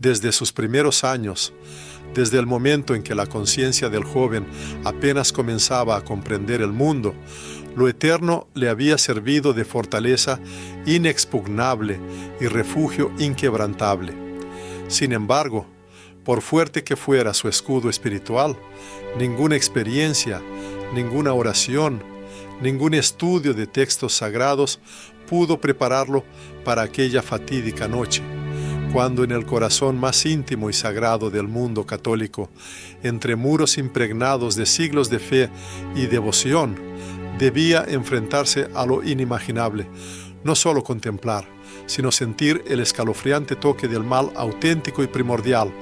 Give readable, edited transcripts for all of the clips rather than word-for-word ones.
Desde sus primeros años, desde el momento en que la conciencia del joven apenas comenzaba a comprender el mundo, lo eterno le había servido de fortaleza inexpugnable y refugio inquebrantable. Sin embargo, por fuerte que fuera su escudo espiritual, ninguna experiencia, ninguna oración, ningún estudio de textos sagrados pudo prepararlo para aquella fatídica noche, cuando en el corazón más íntimo y sagrado del mundo católico, entre muros impregnados de siglos de fe y devoción, debía enfrentarse a lo inimaginable, no solo contemplar, sino sentir el escalofriante toque del mal auténtico y primordial,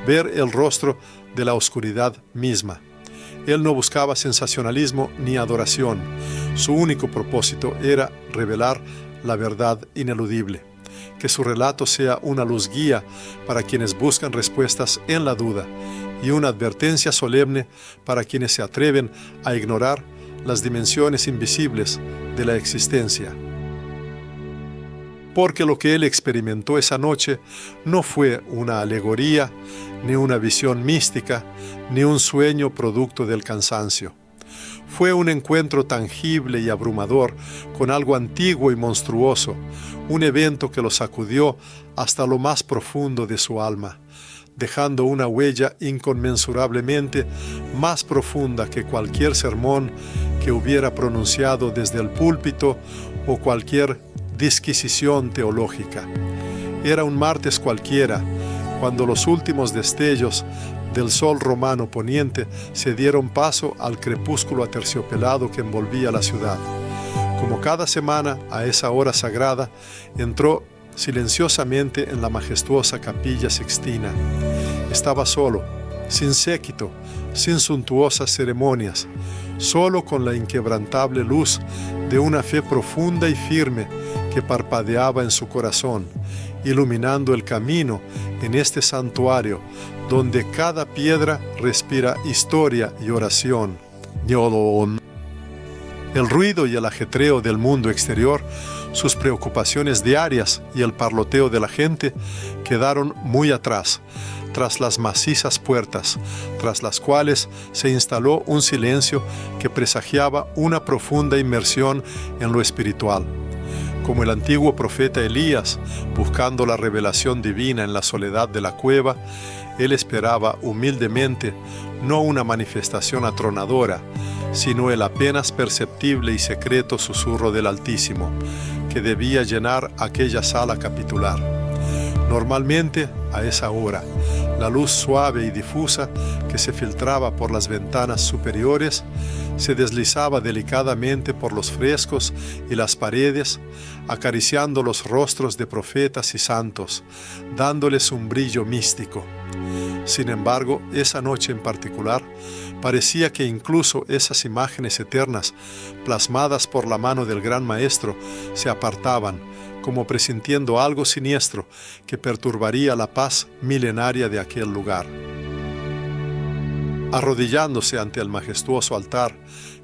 ver el rostro de la oscuridad misma. Él no buscaba sensacionalismo ni adoración. Su único propósito era revelar la verdad ineludible. Que su relato sea una luz guía para quienes buscan respuestas en la duda y una advertencia solemne para quienes se atreven a ignorar las dimensiones invisibles de la existencia. Porque lo que él experimentó esa noche no fue una alegoría, ni una visión mística, ni un sueño producto del cansancio. Fue un encuentro tangible y abrumador con algo antiguo y monstruoso, un evento que lo sacudió hasta lo más profundo de su alma, dejando una huella inconmensurablemente más profunda que cualquier sermón que hubiera pronunciado desde el púlpito o cualquier disquisición teológica. Era un martes cualquiera, cuando los últimos destellos del sol romano poniente se dieron paso al crepúsculo aterciopelado que envolvía la ciudad. Como cada semana, a esa hora sagrada, entró silenciosamente en la majestuosa Capilla Sixtina. Estaba solo, sin séquito, sin suntuosas ceremonias, solo con la inquebrantable luz de una fe profunda y firme que parpadeaba en su corazón, iluminando el camino en este santuario donde cada piedra respira historia y oración. El ruido y el ajetreo del mundo exterior, sus preocupaciones diarias y el parloteo de la gente quedaron muy atrás, tras las macizas puertas, tras las cuales se instaló un silencio que presagiaba una profunda inmersión en lo espiritual. Como el antiguo profeta Elías, buscando la revelación divina en la soledad de la cueva, él esperaba humildemente no una manifestación atronadora, sino el apenas perceptible y secreto susurro del Altísimo, que debía llenar aquella sala capitular. Normalmente, a esa hora, la luz suave y difusa que se filtraba por las ventanas superiores se deslizaba delicadamente por los frescos y las paredes, acariciando los rostros de profetas y santos, dándoles un brillo místico. Sin embargo, esa noche en particular, parecía que incluso esas imágenes eternas, plasmadas por la mano del Gran Maestro, se apartaban, como presintiendo algo siniestro que perturbaría la paz milenaria de aquel lugar. Arrodillándose ante el majestuoso altar,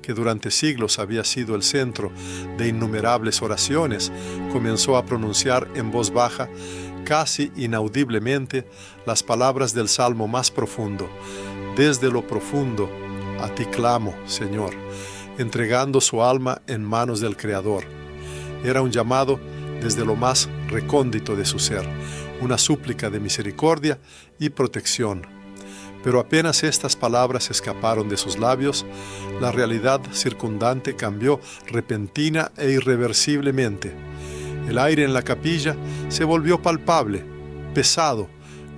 que durante siglos había sido el centro de innumerables oraciones, comenzó a pronunciar en voz baja, casi inaudiblemente, las palabras del salmo más profundo. Desde lo profundo, a ti clamo, Señor, entregando su alma en manos del Creador. Era un llamado desde lo más recóndito de su ser, una súplica de misericordia y protección. Pero apenas estas palabras escaparon de sus labios, la realidad circundante cambió repentina e irreversiblemente. El aire en la capilla se volvió palpable, pesado,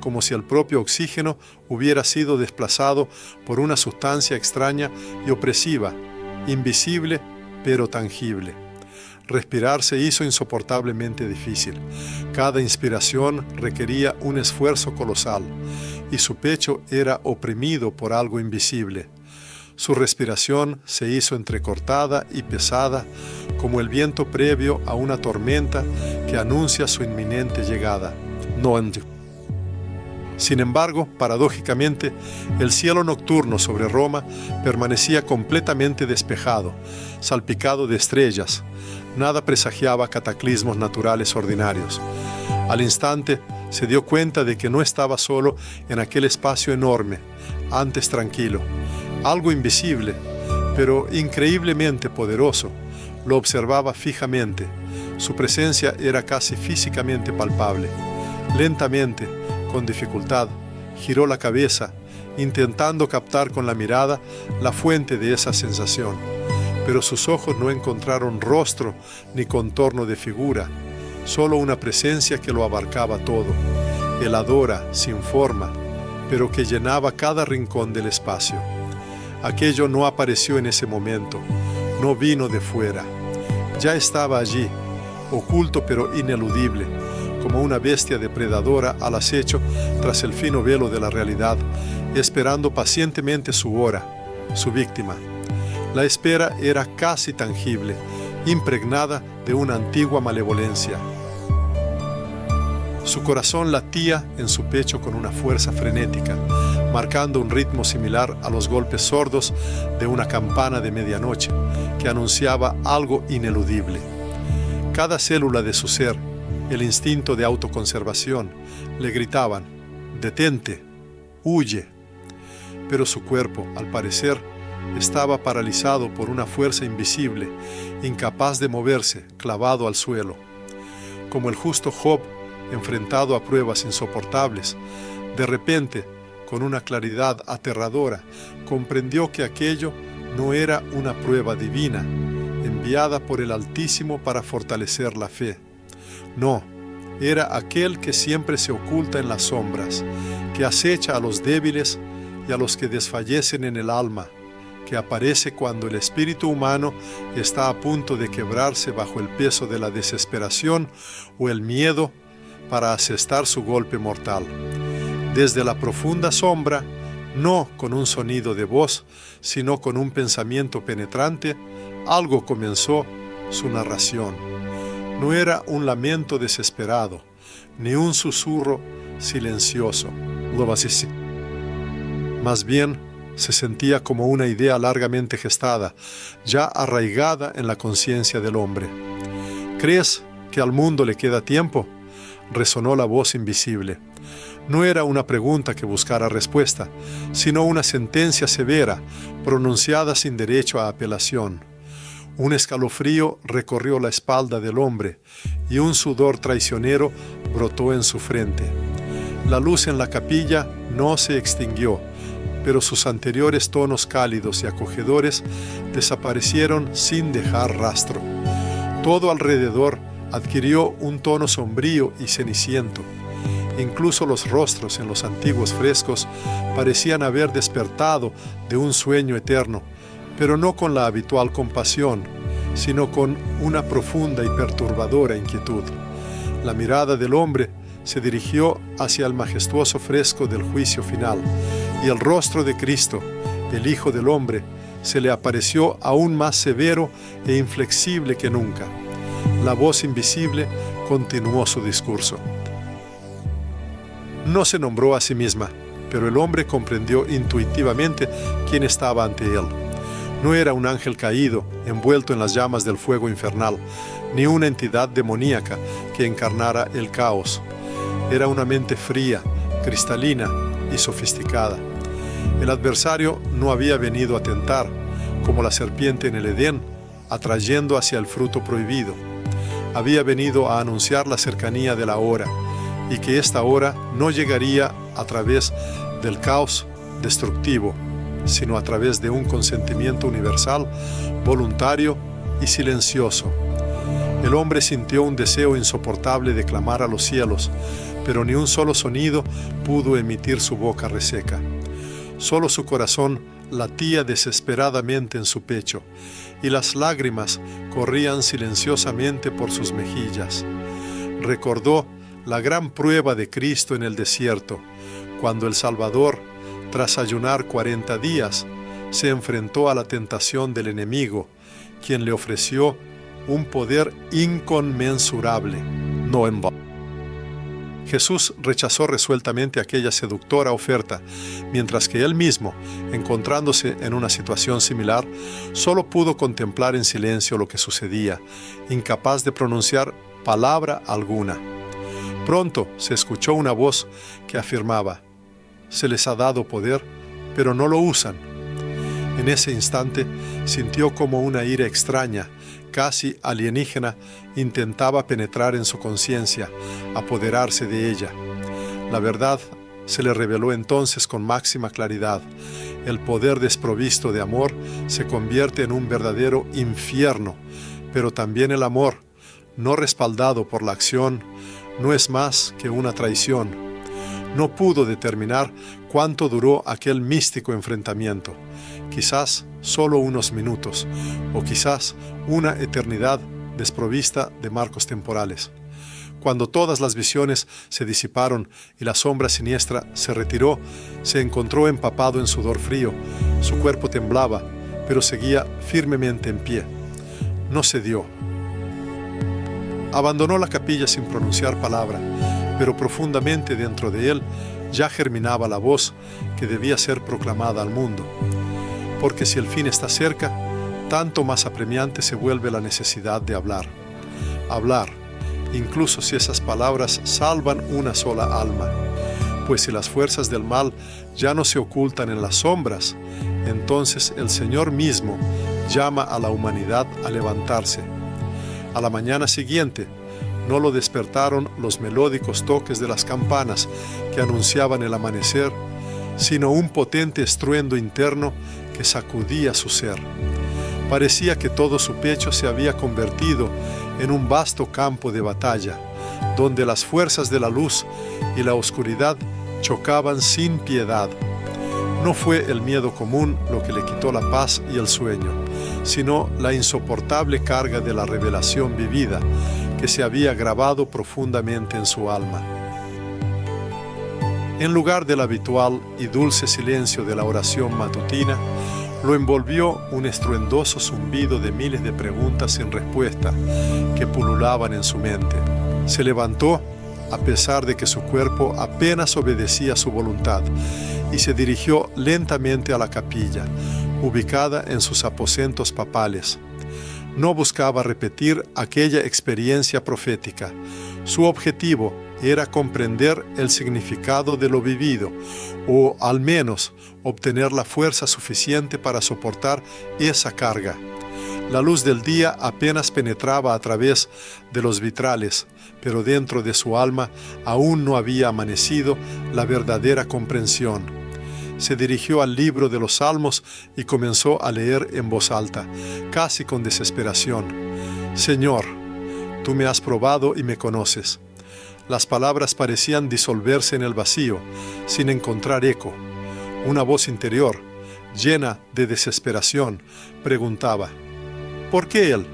como si el propio oxígeno hubiera sido desplazado por una sustancia extraña y opresiva, invisible pero tangible. Respirar se hizo insoportablemente difícil. Cada inspiración requería un esfuerzo colosal, y su pecho era oprimido por algo invisible. Su respiración se hizo entrecortada y pesada, como el viento previo a una tormenta que anuncia su inminente llegada. Sin embargo, paradójicamente, el cielo nocturno sobre Roma permanecía completamente despejado, salpicado de estrellas. Nada presagiaba cataclismos naturales ordinarios. Al instante, Se dio cuenta de que no estaba solo en aquel espacio enorme, antes tranquilo. Algo invisible, pero increíblemente poderoso, lo observaba fijamente. Su presencia era casi físicamente palpable. Lentamente, con dificultad, giró la cabeza, intentando captar con la mirada la fuente de esa sensación. Pero sus ojos no encontraron rostro ni contorno de figura, solo una presencia que lo abarcaba todo, heladora, sin forma, pero que llenaba cada rincón del espacio. Aquello no apareció en ese momento, no vino de fuera. Ya estaba allí, oculto pero ineludible, como una bestia depredadora al acecho tras el fino velo de la realidad, esperando pacientemente su hora, su víctima. La espera era casi tangible, impregnada de una antigua malevolencia. Su corazón latía en su pecho con una fuerza frenética, marcando un ritmo similar a los golpes sordos de una campana de medianoche que anunciaba algo ineludible. Cada célula de su ser, el instinto de autoconservación, le gritaban: «Detente, huye». Pero su cuerpo, al parecer, estaba paralizado por una fuerza invisible, incapaz de moverse, clavado al suelo. Como el justo Job, enfrentado a pruebas insoportables, de repente, con una claridad aterradora, comprendió que aquello no era una prueba divina, enviada por el Altísimo para fortalecer la fe. No, era aquel que siempre se oculta en las sombras, que acecha a los débiles y a los que desfallecen en el alma, que aparece cuando el espíritu humano está a punto de quebrarse bajo el peso de la desesperación o el miedo para asestar su golpe mortal. Desde la profunda sombra, no con un sonido de voz, sino con un pensamiento penetrante, algo comenzó su narración. No era un lamento desesperado, ni un susurro silencioso. Más bien, se sentía como una idea largamente gestada, ya arraigada en la conciencia del hombre. ¿Crees que al mundo le queda tiempo?, resonó la voz invisible. No era una pregunta que buscara respuesta, sino una sentencia severa, pronunciada sin derecho a apelación. Un escalofrío recorrió la espalda del hombre y un sudor traicionero brotó en su frente. La luz en la capilla no se extinguió, pero sus anteriores tonos cálidos y acogedores desaparecieron sin dejar rastro. Todo alrededor adquirió un tono sombrío y ceniciento. Incluso los rostros en los antiguos frescos parecían haber despertado de un sueño eterno, pero no con la habitual compasión, sino con una profunda y perturbadora inquietud. La mirada del hombre se dirigió hacia el majestuoso fresco del juicio final, y el rostro de Cristo, el Hijo del Hombre, se le apareció aún más severo e inflexible que nunca. La voz invisible continuó su discurso. No se nombró a sí misma, pero el hombre comprendió intuitivamente quién estaba ante él. No era un ángel caído, envuelto en las llamas del fuego infernal, ni una entidad demoníaca que encarnara el caos. Era una mente fría, cristalina y sofisticada. El adversario no había venido a tentar, como la serpiente en el Edén, atrayendo hacia el fruto prohibido. Había venido a anunciar la cercanía de la hora, y que esta hora no llegaría a través del caos destructivo, sino a través de un consentimiento universal, voluntario y silencioso. El hombre sintió un deseo insoportable de clamar a los cielos, pero ni un solo sonido pudo emitir su boca reseca. Solo su corazón latía desesperadamente en su pecho, y las lágrimas corrían silenciosamente por sus mejillas. Recordó la gran prueba de Cristo en el desierto, cuando el Salvador, tras ayunar 40 días, se enfrentó a la tentación del enemigo, quien le ofreció un poder inconmensurable. No en vano. Jesús rechazó resueltamente aquella seductora oferta, mientras que él mismo, encontrándose en una situación similar, solo pudo contemplar en silencio lo que sucedía, incapaz de pronunciar palabra alguna. pronto se escuchó una voz que afirmaba: «Se les ha dado poder, pero no lo usan». En ese instante sintió como una ira extraña, casi alienígena, intentaba penetrar en su conciencia, apoderarse de ella. La verdad se le reveló entonces con máxima claridad. El poder desprovisto de amor se convierte en un verdadero infierno, pero también el amor, no respaldado por la acción, no es más que una traición. No pudo determinar cuánto duró aquel místico enfrentamiento. Quizás solo unos minutos, o quizás una eternidad desprovista de marcos temporales. Cuando todas las visiones se disiparon y la sombra siniestra se retiró, se encontró empapado en sudor frío. Su cuerpo temblaba, pero seguía firmemente en pie. No cedió. Abandonó la capilla sin pronunciar palabra, pero profundamente dentro de él ya germinaba la voz que debía ser proclamada al mundo. Porque si el fin está cerca, tanto más apremiante se vuelve la necesidad de hablar. Hablar, incluso si esas palabras salvan una sola alma. Pues si las fuerzas del mal ya no se ocultan en las sombras, entonces el Señor mismo llama a la humanidad a levantarse. A la mañana siguiente, no lo despertaron los melódicos toques de las campanas que anunciaban el amanecer, sino un potente estruendo interno que sacudía su ser. Parecía que todo su pecho se había convertido en un vasto campo de batalla, donde las fuerzas de la luz y la oscuridad chocaban sin piedad. No fue el miedo común lo que le quitó la paz y el sueño, sino la insoportable carga de la revelación vivida que se había grabado profundamente en su alma. En lugar del habitual y dulce silencio de la oración matutina, lo envolvió un estruendoso zumbido de miles de preguntas sin respuesta que pululaban en su mente. Se levantó, a pesar de que su cuerpo apenas obedecía su voluntad, y se dirigió lentamente a la capilla, ubicada en sus aposentos papales. No buscaba repetir aquella experiencia profética. Su objetivo era comprender el significado de lo vivido, o al menos obtener la fuerza suficiente para soportar esa carga. La luz del día apenas penetraba a través de los vitrales, pero dentro de su alma aún no había amanecido la verdadera comprensión. Se dirigió al libro de los Salmos y comenzó a leer en voz alta, casi con desesperación. «Señor, tú me has probado y me conoces». Las palabras parecían disolverse en el vacío, sin encontrar eco. Una voz interior, llena de desesperación, preguntaba: ¿por qué él?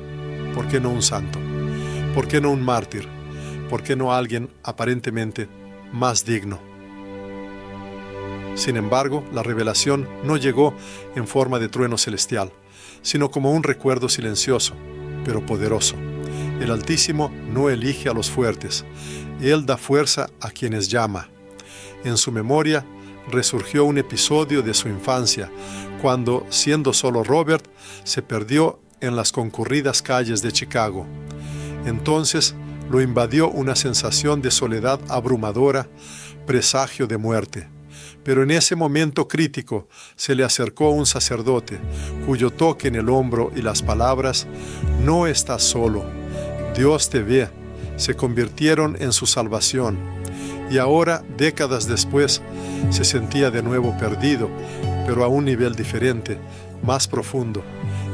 ¿Por qué no un santo? ¿Por qué no un mártir? ¿Por qué no alguien aparentemente más digno? Sin embargo, la revelación no llegó en forma de trueno celestial, sino como un recuerdo silencioso, pero poderoso. El Altísimo no elige a los fuertes, Él da fuerza a quienes llama. En su memoria resurgió un episodio de su infancia, cuando, siendo solo Robert, se perdió en las concurridas calles de Chicago. Entonces lo invadió una sensación de soledad abrumadora, presagio de muerte. Pero en ese momento crítico se le acercó un sacerdote, cuyo toque en el hombro y las palabras «No estás solo, Dios te ve», se convirtieron en su salvación. Y ahora, décadas después, se sentía de nuevo perdido, pero a un nivel diferente, más profundo.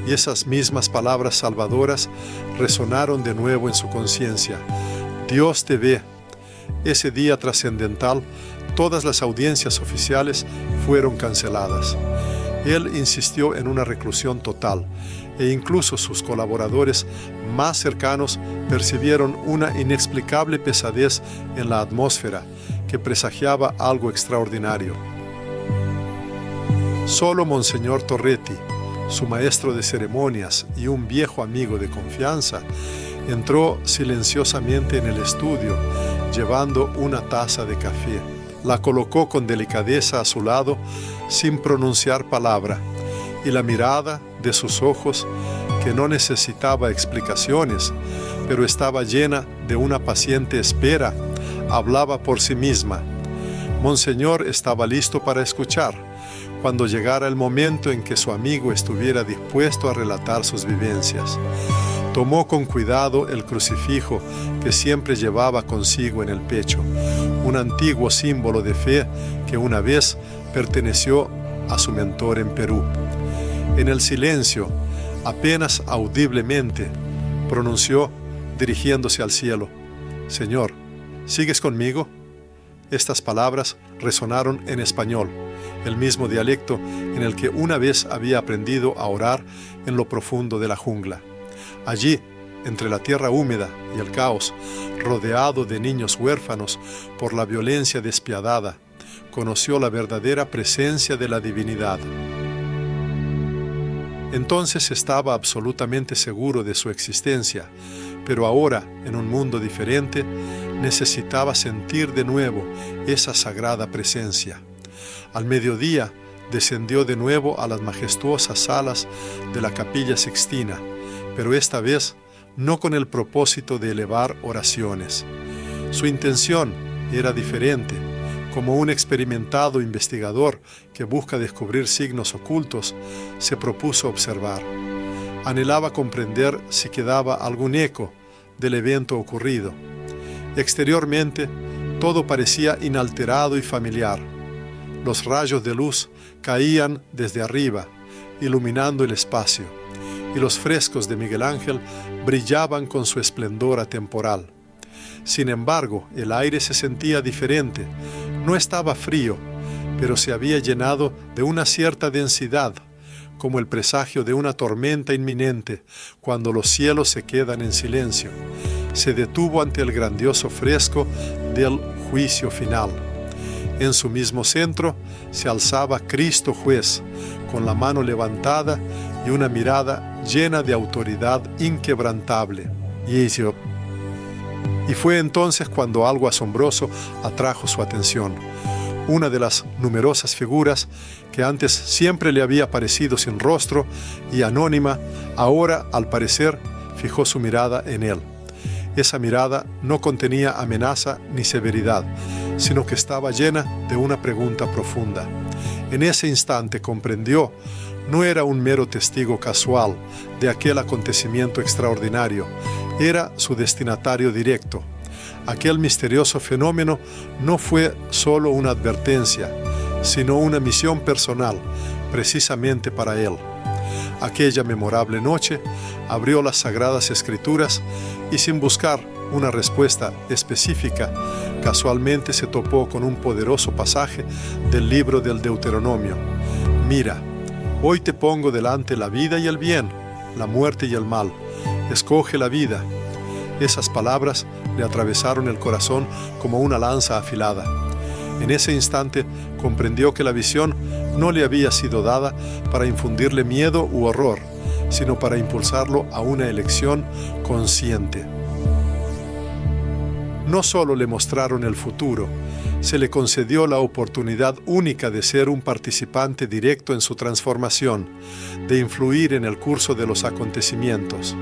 Y esas mismas palabras salvadoras resonaron de nuevo en su conciencia. «Dios te ve». Ese día trascendental, todas las audiencias oficiales fueron canceladas. Él insistió en una reclusión total, e incluso sus colaboradores más cercanos percibieron una inexplicable pesadez en la atmósfera que presagiaba algo extraordinario. Solo Monseñor Torretti, su maestro de ceremonias y un viejo amigo de confianza, entró silenciosamente en el estudio, llevando una taza de café. La colocó con delicadeza a su lado, sin pronunciar palabra, y la mirada de sus ojos, que no necesitaba explicaciones, pero estaba llena de una paciente espera, hablaba por sí misma. Monseñor estaba listo para escuchar, cuando llegara el momento en que su amigo estuviera dispuesto a relatar sus vivencias. Tomó con cuidado el crucifijo que siempre llevaba consigo en el pecho, un antiguo símbolo de fe que una vez perteneció a su mentor en Perú. En el silencio, apenas audiblemente, pronunció, dirigiéndose al cielo: «Señor, ¿sigues conmigo?». Estas palabras resonaron en español, el mismo dialecto en el que una vez había aprendido a orar en lo profundo de la jungla. Allí, entre la tierra húmeda y el caos, rodeado de niños huérfanos por la violencia despiadada, conoció la verdadera presencia de la divinidad. Entonces estaba absolutamente seguro de su existencia, pero ahora, en un mundo diferente, necesitaba sentir de nuevo esa sagrada presencia. Al mediodía, descendió de nuevo a las majestuosas salas de la Capilla Sixtina, pero esta vez no con el propósito de elevar oraciones. Su intención era diferente. Como un experimentado investigador que busca descubrir signos ocultos, se propuso observar. Anhelaba comprender si quedaba algún eco del evento ocurrido. Exteriormente, todo parecía inalterado y familiar. Los rayos de luz caían desde arriba, iluminando el espacio, y los frescos de Miguel Ángel brillaban con su esplendor atemporal. Sin embargo, el aire se sentía diferente. No estaba frío, pero se había llenado de una cierta densidad, como el presagio de una tormenta inminente cuando los cielos se quedan en silencio. Se detuvo ante el grandioso fresco del juicio final. En su mismo centro se alzaba Cristo Juez, con la mano levantada y una mirada llena de autoridad inquebrantable. Y fue entonces cuando algo asombroso atrajo su atención. Una de las numerosas figuras que antes siempre le había parecido sin rostro y anónima, ahora, al parecer, fijó su mirada en él. Esa mirada no contenía amenaza ni severidad, sino que estaba llena de una pregunta profunda. En ese instante comprendió, no era un mero testigo casual de aquel acontecimiento extraordinario, era su destinatario directo. Aquel misterioso fenómeno no fue solo una advertencia, sino una misión personal, precisamente para él. Aquella memorable noche abrió las Sagradas Escrituras y, sin buscar una respuesta específica, casualmente se topó con un poderoso pasaje del libro del Deuteronomio. «Mira, hoy te pongo delante la vida y el bien, la muerte y el mal. Escoge la vida». Esas palabras le atravesaron el corazón como una lanza afilada. En ese instante comprendió que la visión no le había sido dada para infundirle miedo u horror, sino para impulsarlo a una elección consciente. No solo le mostraron el futuro, se le concedió la oportunidad única de ser un participante directo en su transformación, de influir en el curso de los acontecimientos.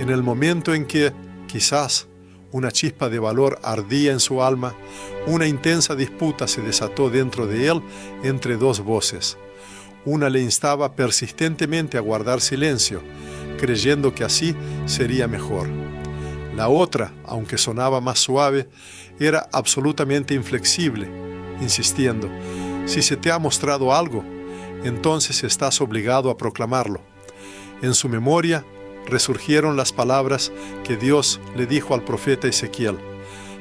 En el momento en que, quizás, una chispa de valor ardía en su alma, una intensa disputa se desató dentro de él entre dos voces. Una le instaba persistentemente a guardar silencio, creyendo que así sería mejor. La otra, aunque sonaba más suave, era absolutamente inflexible, insistiendo: si se te ha mostrado algo, entonces estás obligado a proclamarlo. En su memoria resurgieron las palabras que Dios le dijo al profeta Ezequiel: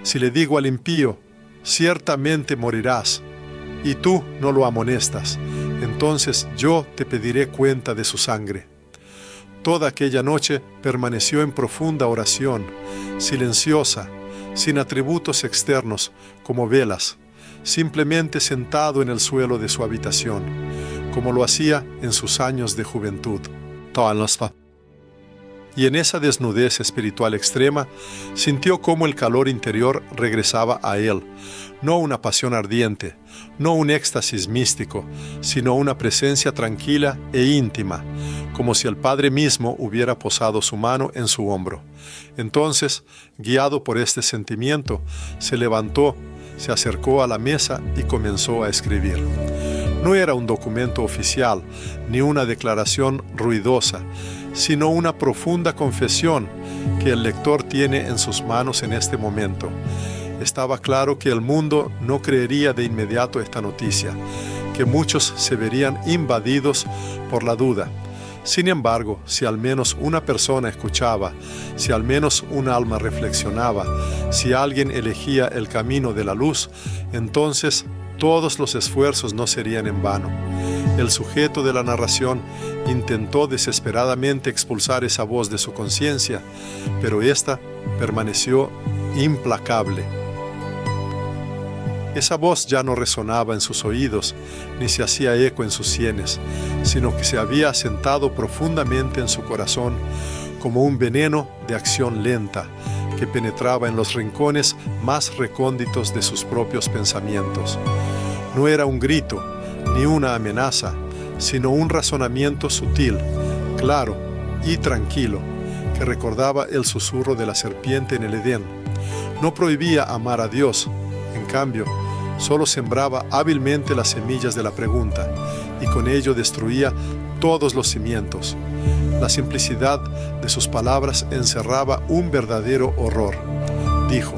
si le digo al impío, ciertamente morirás, y tú no lo amonestas, entonces yo te pediré cuenta de su sangre. Toda aquella noche permaneció en profunda oración, silenciosa, sin atributos externos como velas, simplemente sentado en el suelo de su habitación, como lo hacía en sus años de juventud. Y en esa desnudez espiritual extrema, sintió cómo el calor interior regresaba a él, no una pasión ardiente, no un éxtasis místico, sino una presencia tranquila e íntima, como si el Padre mismo hubiera posado su mano en su hombro. Entonces, guiado por este sentimiento, se levantó, se acercó a la mesa y comenzó a escribir. No era un documento oficial, ni una declaración ruidosa, sino una profunda confesión que el lector tiene en sus manos en este momento. Estaba claro que el mundo no creería de inmediato esta noticia, que muchos se verían invadidos por la duda. Sin embargo, si al menos una persona escuchaba, si al menos un alma reflexionaba, si alguien elegía el camino de la luz, entonces todos los esfuerzos no serían en vano. El sujeto de la narración intentó desesperadamente expulsar esa voz de su conciencia, pero ésta permaneció implacable. Esa voz ya no resonaba en sus oídos, ni se hacía eco en sus sienes, sino que se había asentado profundamente en su corazón como un veneno de acción lenta que penetraba en los rincones más recónditos de sus propios pensamientos. No era un grito, ni una amenaza, sino un razonamiento sutil, claro y tranquilo, que recordaba el susurro de la serpiente en el Edén. No prohibía amar a Dios, en cambio, solo sembraba hábilmente las semillas de la pregunta y con ello destruía todos los cimientos. La simplicidad de sus palabras encerraba un verdadero horror. Dijo: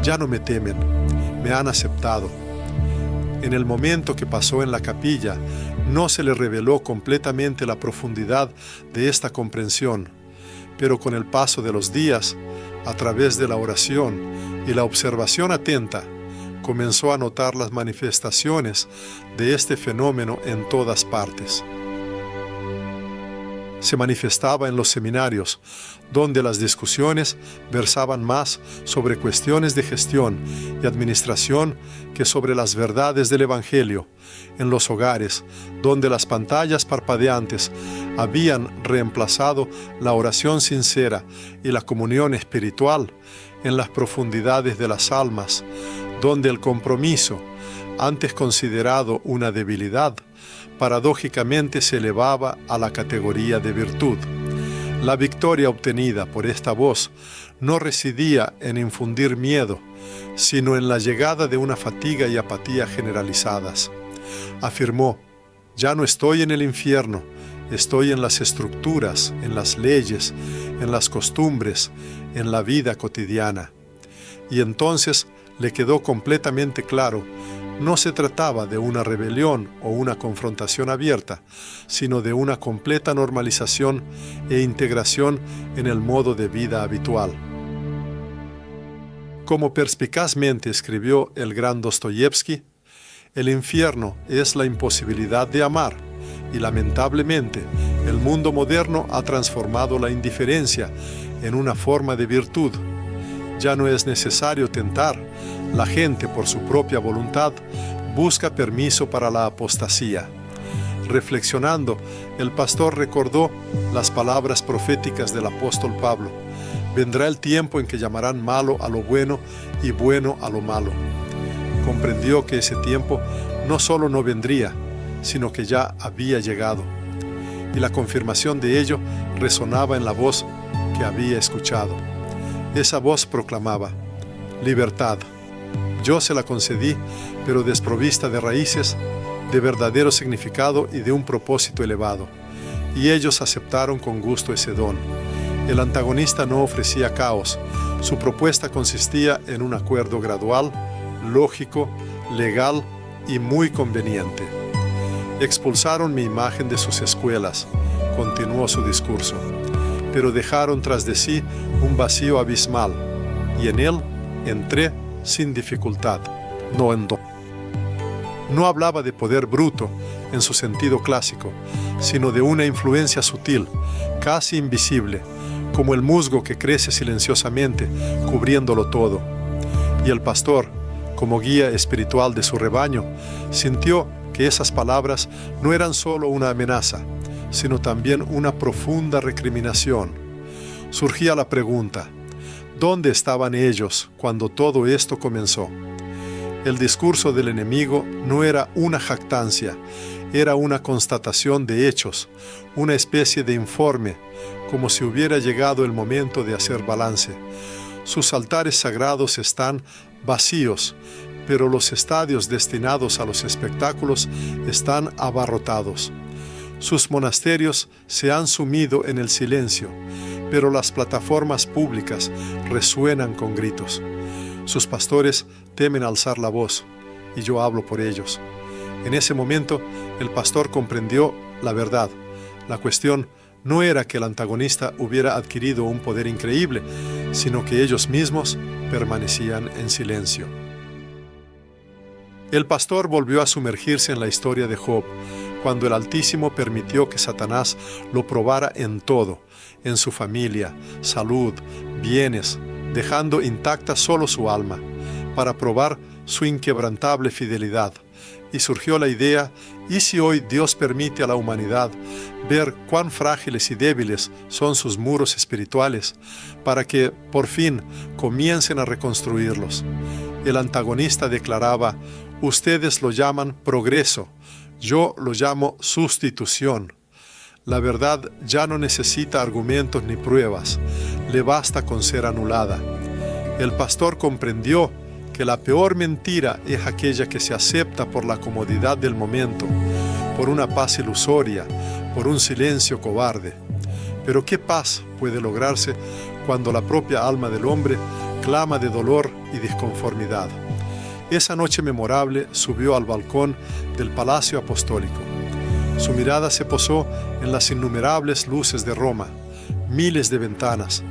«Ya no me temen, me han aceptado». En el momento que pasó en la capilla, no se le reveló completamente la profundidad de esta comprensión, pero con el paso de los días, a través de la oración y la observación atenta, comenzó a notar las manifestaciones de este fenómeno en todas partes. Se manifestaba en los seminarios, donde las discusiones versaban más sobre cuestiones de gestión y administración que sobre las verdades del Evangelio, en los hogares, donde las pantallas parpadeantes habían reemplazado la oración sincera y la comunión espiritual, en las profundidades de las almas, donde el compromiso, antes considerado una debilidad, paradójicamente se elevaba a la categoría de virtud. La victoria obtenida por esta voz no residía en infundir miedo, sino en la llegada de una fatiga y apatía generalizadas. Afirmó: «Ya no estoy en el infierno, estoy en las estructuras, en las leyes, en las costumbres, en la vida cotidiana». Y entonces le quedó completamente claro, no se trataba de una rebelión o una confrontación abierta, sino de una completa normalización e integración en el modo de vida habitual. Como perspicazmente escribió el gran Dostoyevsky, el infierno es la imposibilidad de amar, y lamentablemente el mundo moderno ha transformado la indiferencia en una forma de virtud. Ya no es necesario tentar, la gente por su propia voluntad busca permiso para la apostasía. Reflexionando, el pastor recordó las palabras proféticas del apóstol Pablo: «Vendrá el tiempo en que llamarán malo a lo bueno y bueno a lo malo». Comprendió que ese tiempo no solo no vendría, sino que ya había llegado. Y la confirmación de ello resonaba en la voz que había escuchado. Esa voz proclamaba: «Libertad. Yo se la concedí, pero desprovista de raíces, de verdadero significado y de un propósito elevado». Y ellos aceptaron con gusto ese don. El antagonista no ofrecía caos. Su propuesta consistía en un acuerdo gradual, lógico, legal y muy conveniente. «Expulsaron mi imagen de sus escuelas», continuó su discurso, «pero dejaron tras de sí un vacío abismal, y en él entré sin dificultad». No hablaba de poder bruto en su sentido clásico, sino de una influencia sutil, casi invisible, como el musgo que crece silenciosamente, cubriéndolo todo. Y el pastor, como guía espiritual de su rebaño, sintió que esas palabras no eran solo una amenaza, sino también una profunda recriminación. Surgía la pregunta: ¿dónde estaban ellos cuando todo esto comenzó? El discurso del enemigo no era una jactancia, era una constatación de hechos, una especie de informe, como si hubiera llegado el momento de hacer balance. Sus altares sagrados están vacíos, pero los estadios destinados a los espectáculos están abarrotados. Sus monasterios se han sumido en el silencio, pero las plataformas públicas resuenan con gritos. Sus pastores temen alzar la voz, y yo hablo por ellos. En ese momento, el pastor comprendió la verdad. La cuestión no era que el antagonista hubiera adquirido un poder increíble, sino que ellos mismos permanecían en silencio. El pastor volvió a sumergirse en la historia de Job, cuando el Altísimo permitió que Satanás lo probara en todo, en su familia, salud, bienes, dejando intacta solo su alma, para probar su inquebrantable fidelidad. Y surgió la idea: ¿y si hoy Dios permite a la humanidad ver cuán frágiles y débiles son sus muros espirituales, para que, por fin, comiencen a reconstruirlos? El antagonista declaraba: ustedes lo llaman progreso, yo lo llamo sustitución. La verdad ya no necesita argumentos ni pruebas, le basta con ser anulada. El pastor comprendió que la peor mentira es aquella que se acepta por la comodidad del momento, por una paz ilusoria, por un silencio cobarde. Pero ¿qué paz puede lograrse cuando la propia alma del hombre clama de dolor y disconformidad? Esa noche memorable subió al balcón del Palacio Apostólico. Su mirada se posó en las innumerables luces de Roma, miles de ventanas,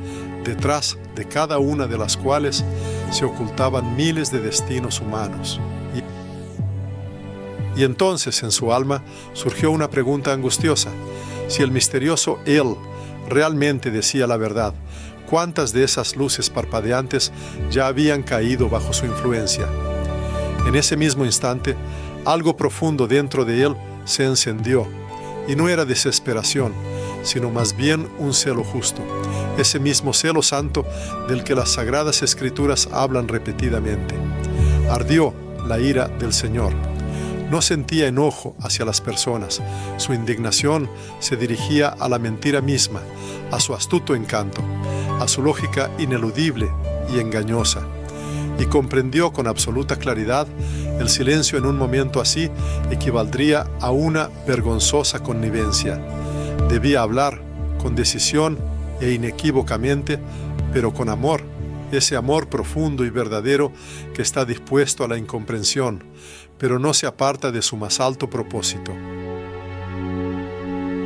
detrás de cada una de las cuales se ocultaban miles de destinos humanos. Y entonces en su alma surgió una pregunta angustiosa: si el misterioso Él realmente decía la verdad, ¿cuántas de esas luces parpadeantes ya habían caído bajo su influencia? En ese mismo instante, algo profundo dentro de él se encendió, y no era desesperación, sino más bien un celo justo, ese mismo celo santo del que las Sagradas Escrituras hablan repetidamente. Ardió la ira del Señor. No sentía enojo hacia las personas, su indignación se dirigía a la mentira misma, a su astuto encanto, a su lógica ineludible y engañosa. Y comprendió con absoluta claridad: el silencio en un momento así equivaldría a una vergonzosa connivencia. Debía hablar con decisión e inequívocamente, pero con amor, ese amor profundo y verdadero que está dispuesto a la incomprensión, pero no se aparta de su más alto propósito.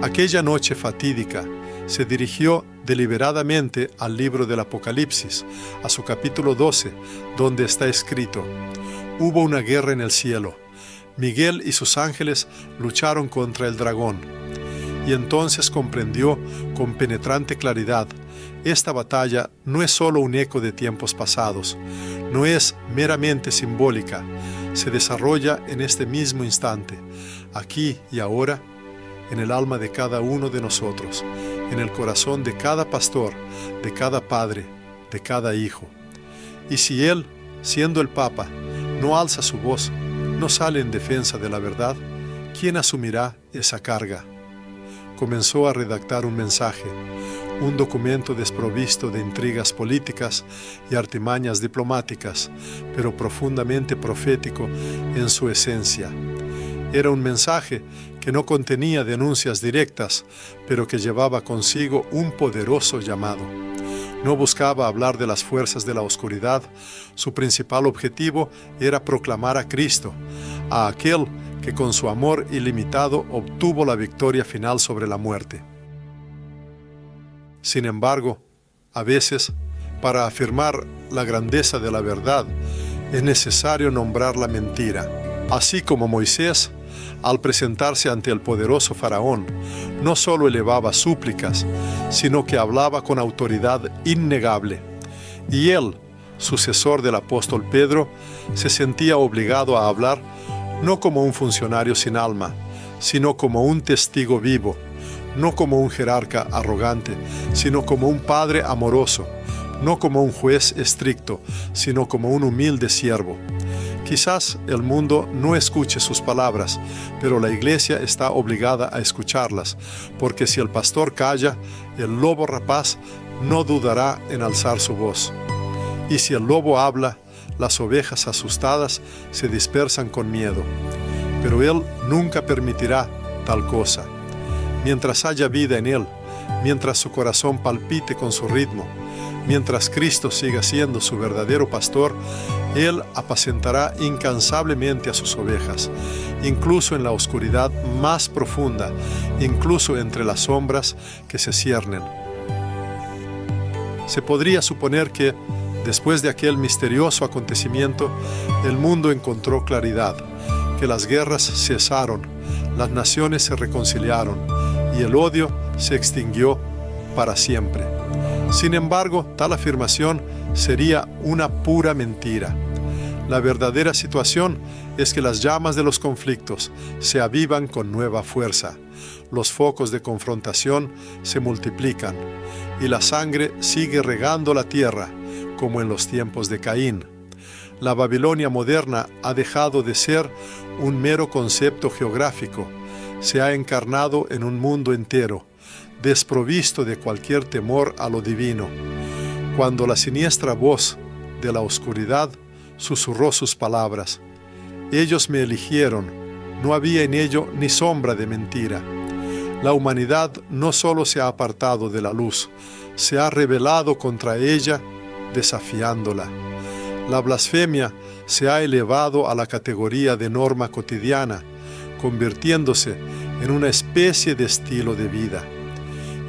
Aquella noche fatídica se dirigió deliberadamente al libro del Apocalipsis, a su capítulo 12, donde está escrito: hubo una guerra en el cielo. Miguel y sus ángeles lucharon contra el dragón. Y entonces comprendió con penetrante claridad: esta batalla no es solo un eco de tiempos pasados, no es meramente simbólica, se desarrolla en este mismo instante, aquí y ahora, en el alma de cada uno de nosotros, en el corazón de cada pastor, de cada padre, de cada hijo. Y si él, siendo el Papa, no alza su voz, no sale en defensa de la verdad, ¿quién asumirá esa carga? Comenzó a redactar un mensaje, un documento desprovisto de intrigas políticas y artimañas diplomáticas, pero profundamente profético en su esencia. Era un mensaje que no contenía denuncias directas, pero que llevaba consigo un poderoso llamado. No buscaba hablar de las fuerzas de la oscuridad, su principal objetivo era proclamar a Cristo, a aquel que con su amor ilimitado obtuvo la victoria final sobre la muerte. Sin embargo, a veces, para afirmar la grandeza de la verdad, es necesario nombrar la mentira. Así como Moisés, al presentarse ante el poderoso faraón, no solo elevaba súplicas, sino que hablaba con autoridad innegable. Y él, sucesor del apóstol Pedro, se sentía obligado a hablar no como un funcionario sin alma, sino como un testigo vivo, no como un jerarca arrogante, sino como un padre amoroso, no como un juez estricto, sino como un humilde siervo. Quizás el mundo no escuche sus palabras, pero la iglesia está obligada a escucharlas, porque si el pastor calla, el lobo rapaz no dudará en alzar su voz. Y si el lobo habla, las ovejas asustadas se dispersan con miedo. Pero él nunca permitirá tal cosa. Mientras haya vida en él, mientras su corazón palpite con su ritmo, mientras Cristo siga siendo su verdadero pastor, Él apacentará incansablemente a sus ovejas, incluso en la oscuridad más profunda, incluso entre las sombras que se ciernen. Se podría suponer que, después de aquel misterioso acontecimiento, el mundo encontró claridad, que las guerras cesaron, las naciones se reconciliaron y el odio se extinguió para siempre. Sin embargo, tal afirmación sería una pura mentira. La verdadera situación es que las llamas de los conflictos se avivan con nueva fuerza, los focos de confrontación se multiplican y la sangre sigue regando la tierra, como en los tiempos de Caín. La Babilonia moderna ha dejado de ser un mero concepto geográfico, se ha encarnado en un mundo entero, desprovisto de cualquier temor a lo divino. Cuando la siniestra voz de la oscuridad susurró sus palabras, ellos me eligieron, no había en ello ni sombra de mentira. La humanidad no solo se ha apartado de la luz, se ha rebelado contra ella, desafiándola. La blasfemia se ha elevado a la categoría de norma cotidiana, convirtiéndose en una especie de estilo de vida.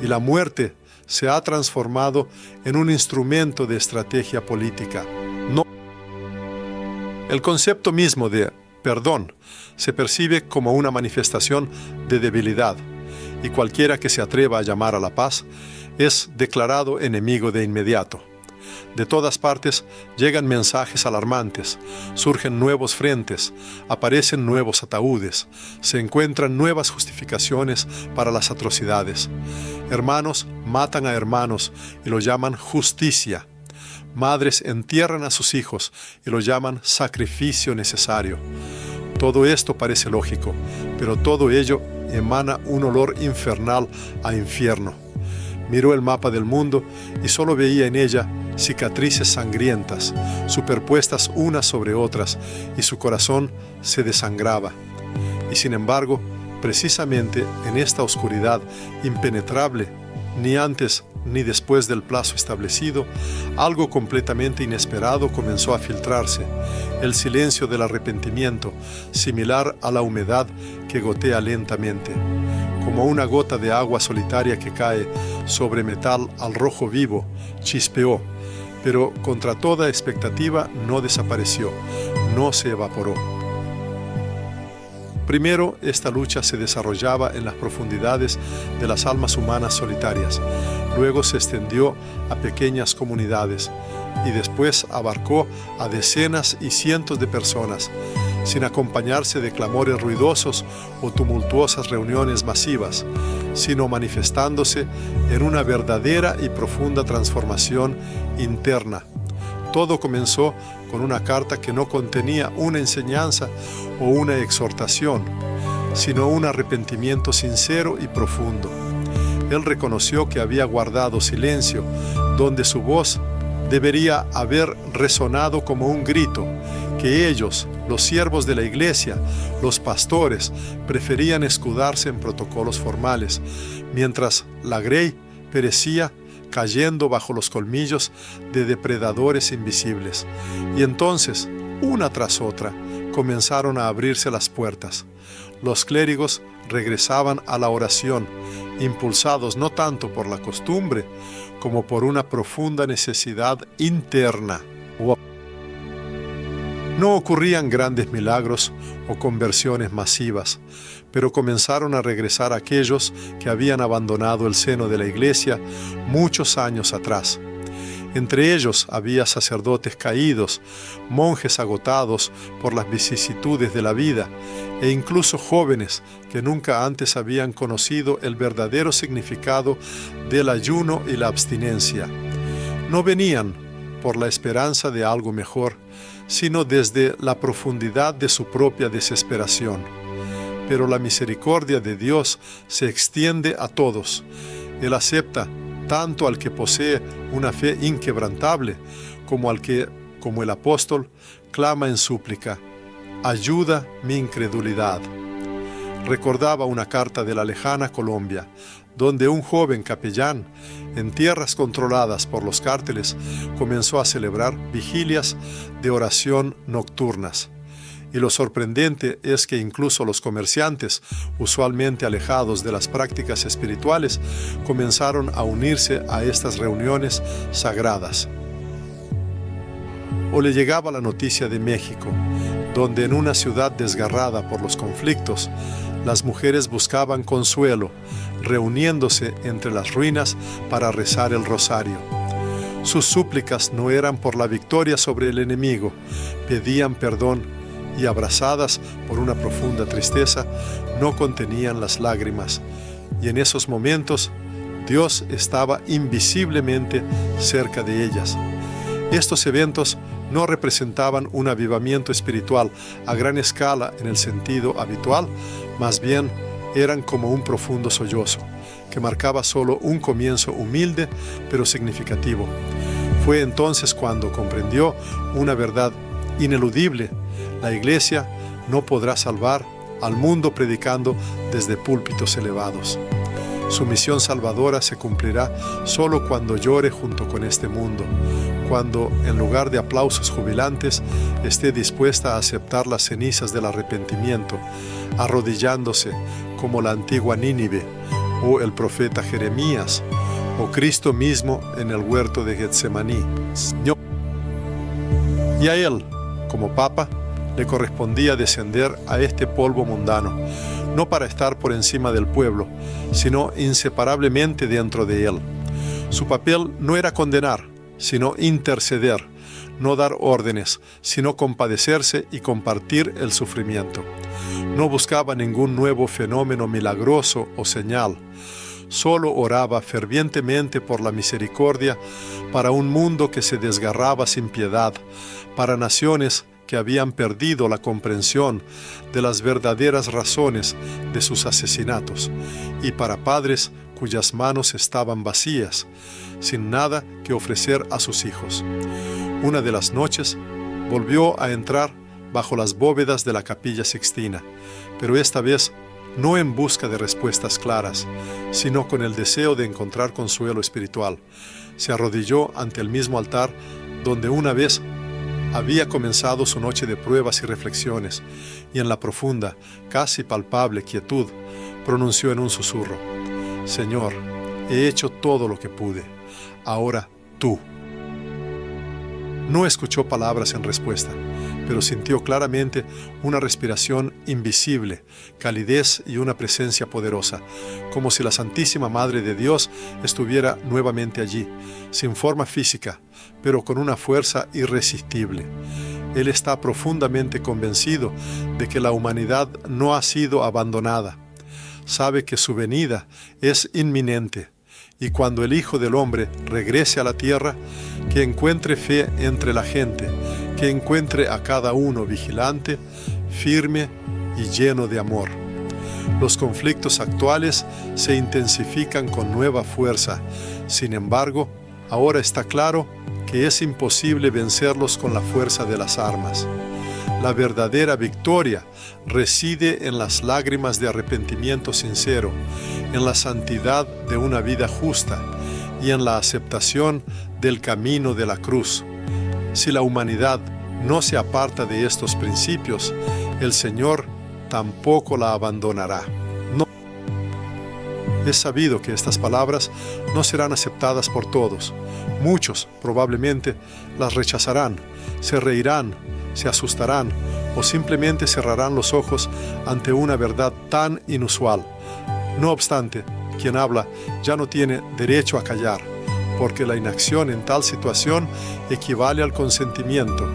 Y la muerte se ha transformado en un instrumento de estrategia política. El concepto mismo de perdón se percibe como una manifestación de debilidad, y cualquiera que se atreva a llamar a la paz es declarado enemigo de inmediato. De todas partes llegan mensajes alarmantes, surgen nuevos frentes, aparecen nuevos ataúdes, se encuentran nuevas justificaciones para las atrocidades. Hermanos matan a hermanos y lo llaman justicia. Madres entierran a sus hijos y lo llaman sacrificio necesario. Todo esto parece lógico, pero todo ello emana un olor infernal a infierno. Miró el mapa del mundo y solo veía en ella cicatrices sangrientas, superpuestas unas sobre otras, y su corazón se desangraba. Y sin embargo, precisamente en esta oscuridad impenetrable, ni antes ni después del plazo establecido, algo completamente inesperado comenzó a filtrarse: el silencio del arrepentimiento, similar a la humedad que gotea lentamente. Como una gota de agua solitaria que cae sobre metal al rojo vivo, chispeó, pero contra toda expectativa no desapareció, no se evaporó. Primero, esta lucha se desarrollaba en las profundidades de las almas humanas solitarias, luego se extendió a pequeñas comunidades y después abarcó a decenas y cientos de personas, sin acompañarse de clamores ruidosos o tumultuosas reuniones masivas, sino manifestándose en una verdadera y profunda transformación interna. Todo comenzó con una carta que no contenía una enseñanza o una exhortación, sino un arrepentimiento sincero y profundo. Él reconoció que había guardado silencio, donde su voz debería haber resonado como un grito, que ellos, los siervos de la iglesia, los pastores, preferían escudarse en protocolos formales, mientras la grey perecía cayendo bajo los colmillos de depredadores invisibles. Y entonces, una tras otra, comenzaron a abrirse las puertas. Los clérigos regresaban a la oración, impulsados no tanto por la costumbre, como por una profunda necesidad interna. No ocurrían grandes milagros o conversiones masivas, pero comenzaron a regresar aquellos que habían abandonado el seno de la iglesia muchos años atrás. Entre ellos había sacerdotes caídos, monjes agotados por las vicisitudes de la vida, e incluso jóvenes que nunca antes habían conocido el verdadero significado del ayuno y la abstinencia. No venían por la esperanza de algo mejor, sino desde la profundidad de su propia desesperación. Pero la misericordia de Dios se extiende a todos. Él acepta tanto al que posee una fe inquebrantable como al que, como el apóstol, clama en súplica: ayuda mi incredulidad. Recordaba una carta de la lejana Colombia, donde un joven capellán, en tierras controladas por los cárteles, comenzó a celebrar vigilias de oración nocturnas. Y lo sorprendente es que incluso los comerciantes, usualmente alejados de las prácticas espirituales, comenzaron a unirse a estas reuniones sagradas. O le llegaba la noticia de México, donde en una ciudad desgarrada por los conflictos, las mujeres buscaban consuelo, reuniéndose entre las ruinas para rezar el rosario. Sus súplicas no eran por la victoria sobre el enemigo, pedían perdón y, abrazadas por una profunda tristeza, no contenían las lágrimas. Y en esos momentos, Dios estaba invisiblemente cerca de ellas. Estos eventos no representaban un avivamiento espiritual a gran escala en el sentido habitual, más bien eran como un profundo sollozo, que marcaba solo un comienzo humilde pero significativo. Fue entonces cuando comprendió una verdad ineludible: la Iglesia no podrá salvar al mundo predicando desde púlpitos elevados. Su misión salvadora se cumplirá solo cuando llore junto con este mundo, cuando, en lugar de aplausos jubilantes, esté dispuesta a aceptar las cenizas del arrepentimiento, arrodillándose como la antigua Nínive, o el profeta Jeremías, o Cristo mismo en el huerto de Getsemaní. Y a él, como Papa, le correspondía descender a este polvo mundano, no para estar por encima del pueblo, sino inseparablemente dentro de él. Su papel no era condenar, sino interceder, no dar órdenes, sino compadecerse y compartir el sufrimiento. No buscaba ningún nuevo fenómeno milagroso o señal. Solo oraba fervientemente por la misericordia para un mundo que se desgarraba sin piedad, para naciones que habían perdido la comprensión de las verdaderas razones de sus asesinatos, y para padres cuyas manos estaban vacías, sin nada que ofrecer a sus hijos. Una de las noches volvió a entrar bajo las bóvedas de la Capilla Sixtina, pero esta vez no en busca de respuestas claras, sino con el deseo de encontrar consuelo espiritual. Se arrodilló ante el mismo altar donde una vez había comenzado su noche de pruebas y reflexiones, y en la profunda, casi palpable quietud, pronunció en un susurro: Señor, he hecho todo lo que pude. Ahora tú. No escuchó palabras en respuesta, pero sintió claramente una respiración invisible, calidez y una presencia poderosa, como si la Santísima Madre de Dios estuviera nuevamente allí, sin forma física, pero con una fuerza irresistible. Él está profundamente convencido de que la humanidad no ha sido abandonada. Sabe que su venida es inminente, y cuando el Hijo del Hombre regrese a la tierra, que encuentre fe entre la gente, que encuentre a cada uno vigilante, firme y lleno de amor. Los conflictos actuales se intensifican con nueva fuerza. Sin embargo, ahora está claro que es imposible vencerlos con la fuerza de las armas. La verdadera victoria reside en las lágrimas de arrepentimiento sincero, en la santidad de una vida justa y en la aceptación del camino de la cruz. Si la humanidad no se aparta de estos principios, el Señor tampoco la abandonará. No. Es sabido que estas palabras no serán aceptadas por todos. Muchos probablemente las rechazarán, se reirán, se asustarán o simplemente cerrarán los ojos ante una verdad tan inusual. No obstante, quien habla ya no tiene derecho a callar, porque la inacción en tal situación equivale al consentimiento,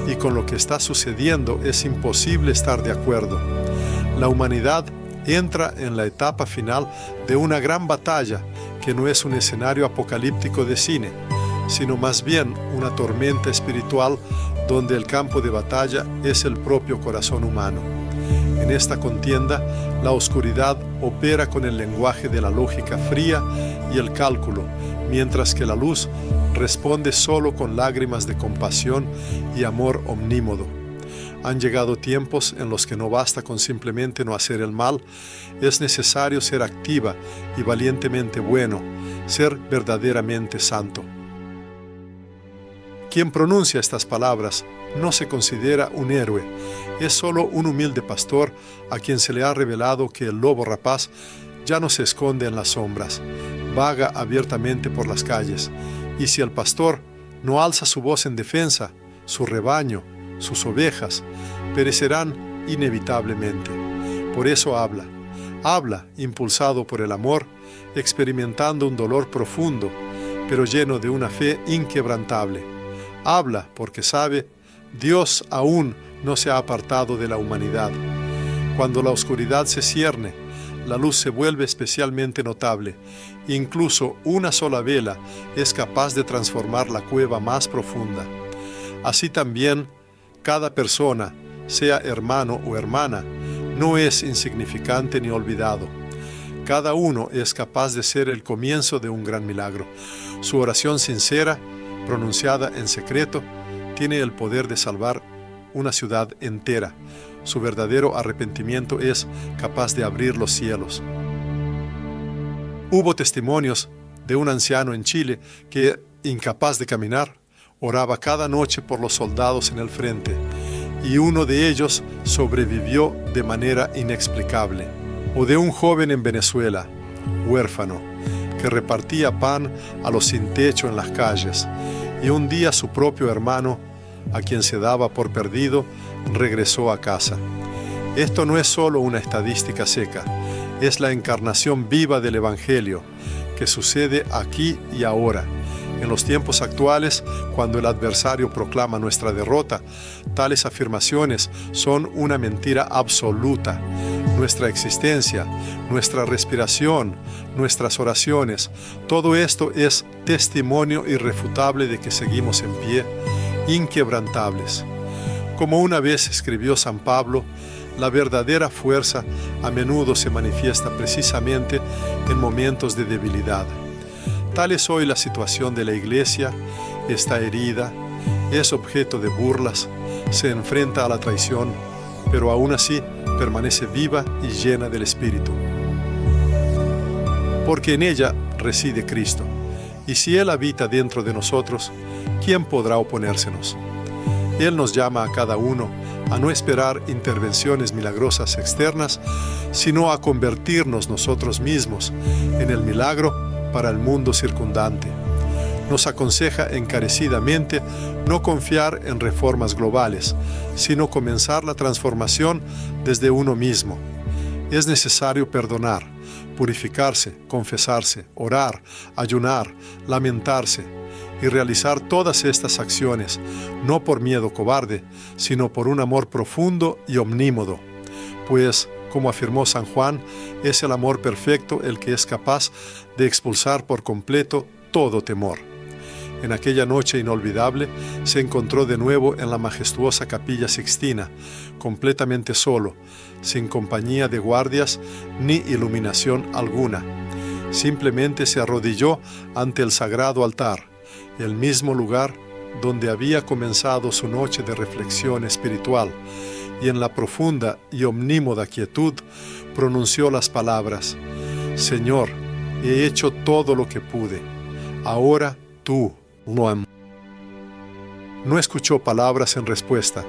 y con lo que está sucediendo es imposible estar de acuerdo. La humanidad entra en la etapa final de una gran batalla que no es un escenario apocalíptico de cine, sino más bien una tormenta espiritual donde el campo de batalla es el propio corazón humano. En esta contienda, la oscuridad opera con el lenguaje de la lógica fría y el cálculo, mientras que la luz responde solo con lágrimas de compasión y amor omnímodo. Han llegado tiempos en los que no basta con simplemente no hacer el mal, es necesario ser activa y valientemente bueno, ser verdaderamente santo. Quien pronuncia estas palabras no se considera un héroe, es solo un humilde pastor a quien se le ha revelado que el lobo rapaz ya no se esconde en las sombras, vaga abiertamente por las calles, y si el pastor no alza su voz en defensa, su rebaño, sus ovejas, perecerán inevitablemente. Por eso habla impulsado por el amor, experimentando un dolor profundo, pero lleno de una fe inquebrantable. Habla porque sabe, Dios aún no se ha apartado de la humanidad. Cuando la oscuridad se cierne, la luz se vuelve especialmente notable. Incluso una sola vela es capaz de transformar la cueva más profunda. Así también, cada persona, sea hermano o hermana, no es insignificante ni olvidado. Cada uno es capaz de ser el comienzo de un gran milagro. Su oración sincera, pronunciada en secreto, tiene el poder de salvar una ciudad entera. Su verdadero arrepentimiento es capaz de abrir los cielos. Hubo testimonios de un anciano en Chile que, incapaz de caminar, oraba cada noche por los soldados en el frente, y uno de ellos sobrevivió de manera inexplicable. O de un joven en Venezuela, huérfano, que repartía pan a los sin techo en las calles, y un día su propio hermano, a quien se daba por perdido, regresó a casa. Esto no es solo una estadística seca, es la encarnación viva del Evangelio, que sucede aquí y ahora. En los tiempos actuales, cuando el adversario proclama nuestra derrota, tales afirmaciones son una mentira absoluta. Nuestra existencia, nuestra respiración, nuestras oraciones, todo esto es testimonio irrefutable de que seguimos en pie, inquebrantables. Como una vez escribió San Pablo, la verdadera fuerza a menudo se manifiesta precisamente en momentos de debilidad. Tal es hoy la situación de la Iglesia, está herida, es objeto de burlas, se enfrenta a la traición, pero aún así permanece viva y llena del Espíritu. Porque en ella reside Cristo, y si Él habita dentro de nosotros, ¿quién podrá oponérsenos? Él nos llama a cada uno a no esperar intervenciones milagrosas externas, sino a convertirnos nosotros mismos en el milagro para el mundo circundante. Nos aconseja encarecidamente no confiar en reformas globales, sino comenzar la transformación desde uno mismo. Es necesario perdonar, purificarse, confesarse, orar, ayunar, lamentarse y realizar todas estas acciones, no por miedo cobarde, sino por un amor profundo y omnímodo. Pues, como afirmó San Juan, es el amor perfecto el que es capaz de expulsar por completo todo temor. En aquella noche inolvidable se encontró de nuevo en la majestuosa Capilla Sixtina, completamente solo, sin compañía de guardias ni iluminación alguna. Simplemente se arrodilló ante el sagrado altar, el mismo lugar donde había comenzado su noche de reflexión espiritual, y en la profunda y omnímoda quietud pronunció las palabras: Señor, he hecho todo lo que pude, ahora tú lo amas. No escuchó palabras en respuesta,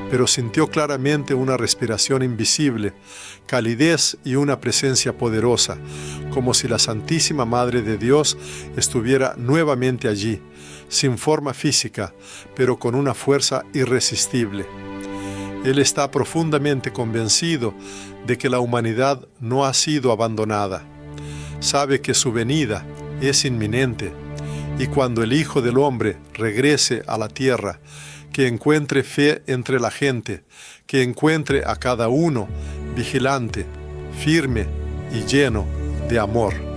pero sintió claramente una respiración invisible, calidez y una presencia poderosa, como si la Santísima Madre de Dios estuviera nuevamente allí, sin forma física, pero con una fuerza irresistible. Él está profundamente convencido de que la humanidad no ha sido abandonada. Sabe que su venida es inminente, y cuando el Hijo del Hombre regrese a la tierra, que encuentre fe entre la gente, que encuentre a cada uno vigilante, firme y lleno de amor.